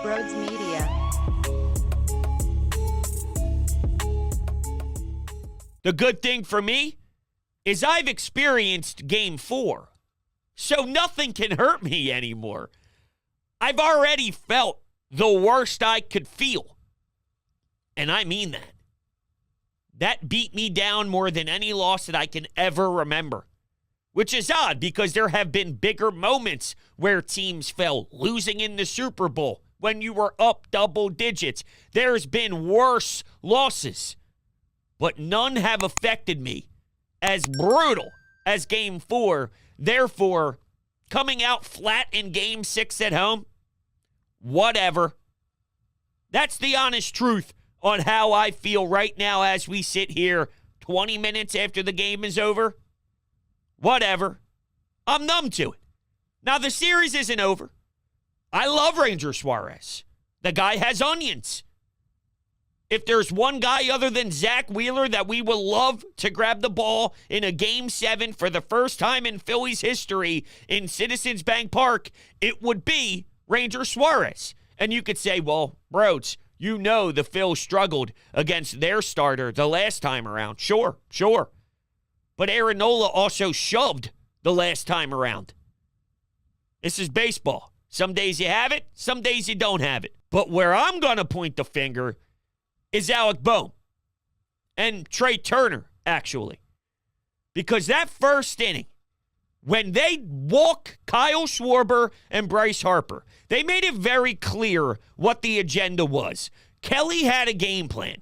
Brodes Media. The good thing for me is I've experienced Game 4, so nothing can hurt me anymore. I've already felt the worst I could feel, and I mean that. That beat me down more than any loss that I can ever remember, which is odd because there have been bigger moments where teams fell, losing in the Super Bowl when you were up double digits. There's been worse losses, but none have affected me as brutal as Game 4. Therefore, coming out flat in Game 6 at home, whatever. That's the honest truth on how I feel right now as we sit here 20 minutes after the game is over. Whatever. I'm numb to it. Now, the series isn't over. I love Ranger Suarez. The guy has onions. If there's one guy other than Zach Wheeler that we will love to grab the ball in a Game 7 for the first time in Phillies history in Citizens Bank Park, it would be Ranger Suarez. And you could say, well, Brodes, you know the Phils struggled against their starter the last time around. Sure. But Aaron Nola also shoved the last time around. This is baseball. Some days you have it, some days you don't have it. But where I'm going to point the finger is Alec Bohm and Trey Turner, actually. Because that first inning, when they walk Kyle Schwarber and Bryce Harper, they made it very clear what the agenda was. Kelly had a game plan.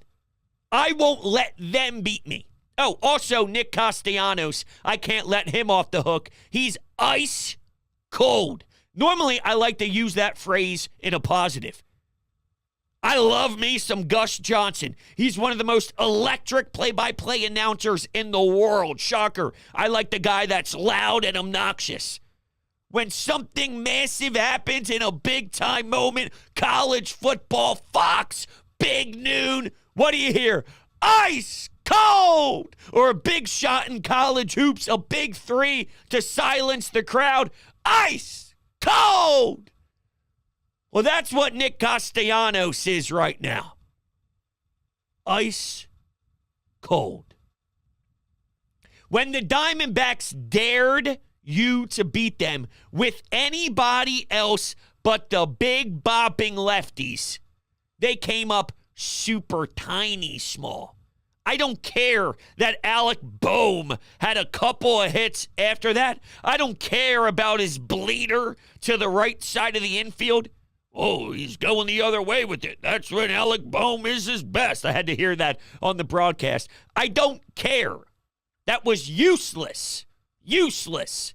I won't let them beat me. Oh, also Nick Castellanos, I can't let him off the hook. He's ice cold. Normally, I like to use that phrase in a positive. I love me some Gus Johnson. He's one of the most electric play-by-play announcers in the world. Shocker. I like the guy that's loud and obnoxious. When something massive happens in a big-time moment, college football, Fox, big noon, what do you hear? Ice cold! Or a big shot in college hoops, a big three to silence the crowd. Ice cold! Well, that's what Nick Castellanos is right now. Ice cold. When the Diamondbacks dared you to beat them with anybody else but the big bopping lefties, they came up super tiny small. I don't care that Alec Bohm had a couple of hits after that. I don't care about his bleeder to the right side of the infield. Oh, he's going the other way with it. That's when Alec Bohm is his best. I had to hear that on the broadcast. I don't care. That was useless. Useless.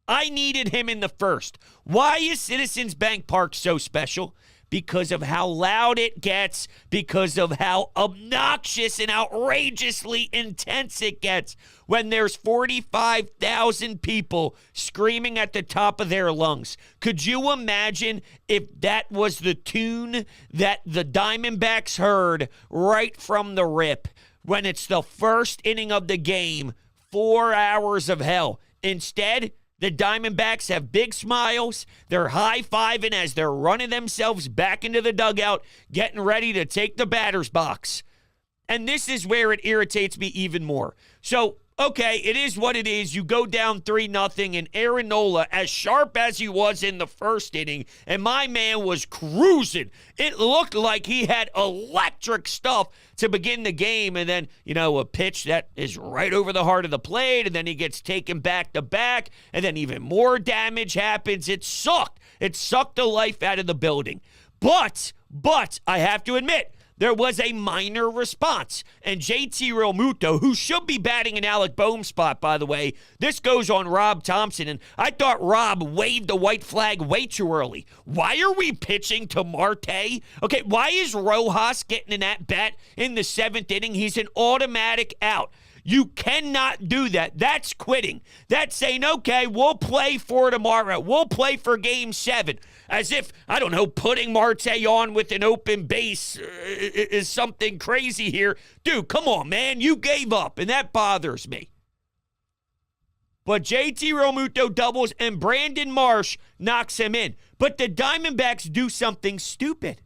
I needed him in the first. Why is Citizens Bank Park so special? Because of how loud it gets, because of how obnoxious and outrageously intense it gets when there's 45,000 people screaming at the top of their lungs. Could you imagine if that was the tune that the Diamondbacks heard right from the rip when it's the first inning of the game, 4 hours of hell? Instead, the Diamondbacks have big smiles. They're high-fiving as they're running themselves back into the dugout, getting ready to take the batter's box. And this is where it irritates me even more. So, okay, it is what it is. You go down 3-0, and Aaron Nola, as sharp as he was in the first inning, and my man was cruising. It looked like he had electric stuff to begin the game, and then, a pitch that is right over the heart of the plate, and then he gets taken back to back, and then even more damage happens. It sucked. It sucked the life out of the building. But, I have to admit, there was a minor response. And JT Realmuto, who should be batting an Alec Bohm spot, by the way, this goes on Rob Thompson, and I thought Rob waved the white flag way too early. Why are we pitching to Marte? Okay, why is Rojas getting an at-bat in the 7th inning? He's an automatic out. You cannot do that. That's quitting. That's saying, okay, we'll play for tomorrow. We'll play for Game 7. As if, I don't know, putting Marte on with an open base is something crazy here. Dude, come on, man. You gave up, and that bothers me. But JT Realmuto doubles and Brandon Marsh knocks him in. But the Diamondbacks do something stupid.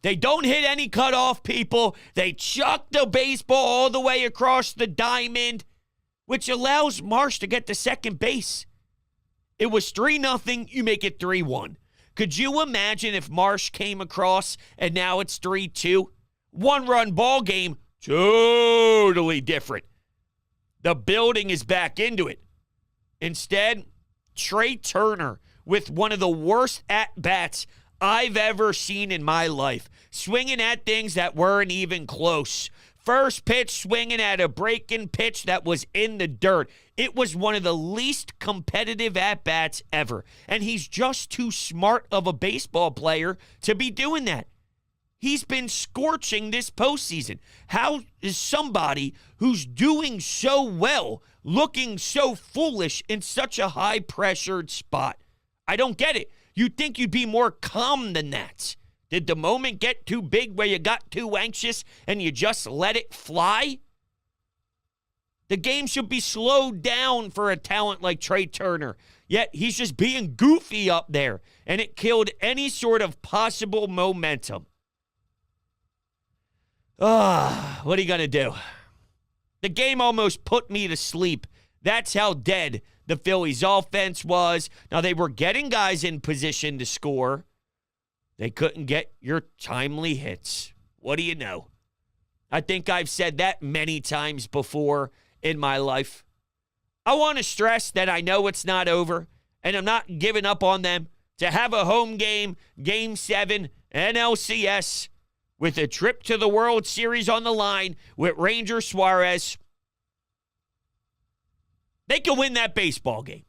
They don't hit any cutoff people. They chuck the baseball all the way across the diamond, which allows Marsh to get to second base. It was 3-0. You make it 3-1. Could you imagine if Marsh came across and now it's 3-2? One-run ball game, totally different. The building is back into it. Instead, Trey Turner with one of the worst at-bats I've ever seen in my life, swinging at things that weren't even close. First pitch swinging at a breaking pitch that was in the dirt. It was one of the least competitive at-bats ever, and he's just too smart of a baseball player to be doing that. He's been scorching this postseason. How is somebody who's doing so well looking so foolish in such a high-pressured spot? I don't get it. You'd think you'd be more calm than that. Did the moment get too big where you got too anxious and you just let it fly? The game should be slowed down for a talent like Trey Turner. Yet he's just being goofy up there, and it killed any sort of possible momentum. What are you going to do? The game almost put me to sleep. That's how dead the Phillies' offense was. Now, they were getting guys in position to score. They couldn't get your timely hits. What do you know? I think I've said that many times before in my life. I want to stress that I know it's not over, and I'm not giving up on them. To have a home game, Game 7, NLCS, with a trip to the World Series on the line with Ranger Suarez, they can win that baseball game.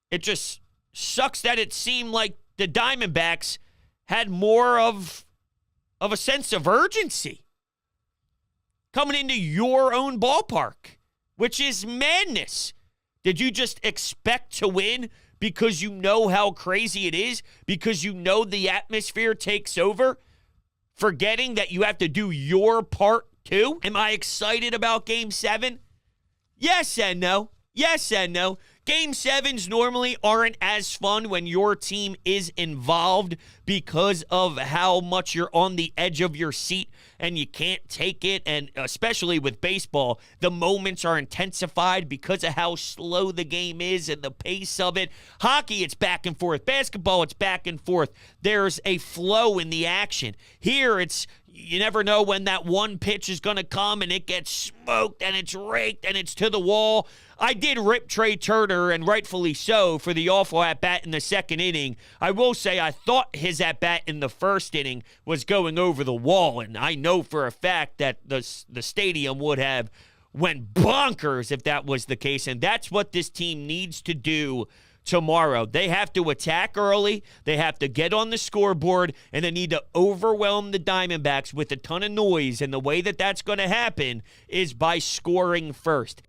It just sucks that it seemed like the Diamondbacks had more of a sense of urgency coming into your own ballpark, which is madness. Did you just expect to win because you know how crazy it is, because you know the atmosphere takes over, forgetting that you have to do your part too? Am I excited about Game 7? Yes and no. Yes and no. Game 7s normally aren't as fun when your team is involved because of how much you're on the edge of your seat and you can't take it. And especially with baseball, the moments are intensified because of how slow the game is and the pace of it. Hockey, it's back and forth. Basketball, it's back and forth. There's a flow in the action. Here, it's you never know when that one pitch is going to come and it gets smoked and it's raked and it's to the wall. I did rip Trey Turner, and rightfully so, for the awful at-bat in the second inning. I will say I thought his at-bat in the first inning was going over the wall, and I know for a fact that the stadium would have went bonkers if that was the case, and that's what this team needs to do tomorrow. They have to attack early, they have to get on the scoreboard, and they need to overwhelm the Diamondbacks with a ton of noise, and the way that that's going to happen is by scoring first.